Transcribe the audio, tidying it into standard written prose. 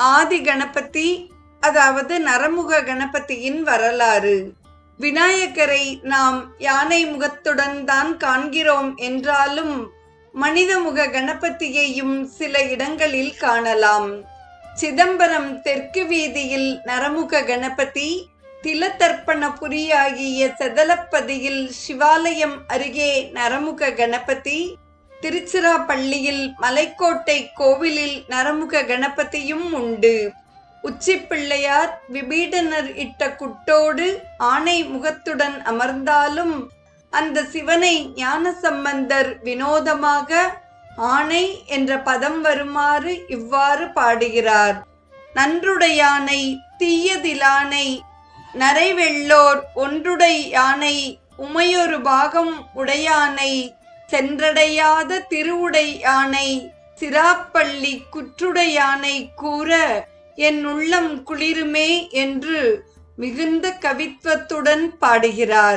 ஆதி கணபதி, அதாவது நரமுக கணபதியின் வரலாறு. விநாயகரை நாம் யானை முகத்துடன் தான் காண்கிறோம் என்றாலும் மனித முக கணபதியையும் சில இடங்களில் காணலாம். சிதம்பரம் தெற்கு வீதியில் நரமுக கணபதி, திலதர்ப்பணபுரியாகிய செதலப்பதியில் சிவாலயம் அருகே நரமுக கணபதி, திருச்சிராப்பள்ளியில் மலைக்கோட்டை கோவிலில் நரமுக கணபதியும் உண்டு. உச்சி பிள்ளையார் விபீடனர் இட்ட குட்டோடு ஆனை முகத்துடன் அமர்ந்தாலும் அந்த சிவனை ஞானசம்பந்தர் வினோதமாக ஆனை என்ற பதம் வருமாறு இவ்வாறு பாடுகிறார். நன்றுடையானை தீயதிலானை நரைவெள்ளோர் ஒன்றுடை யானை உமையொரு பாகம் உடையானை சென்றடையாத திருவுடை யானை சிராப்பள்ளி குற்றுடை யானை கூற என் உள்ளம் குளிருமே என்று மிகுந்த கவித்துவத்துடன் பாடுகிறார்.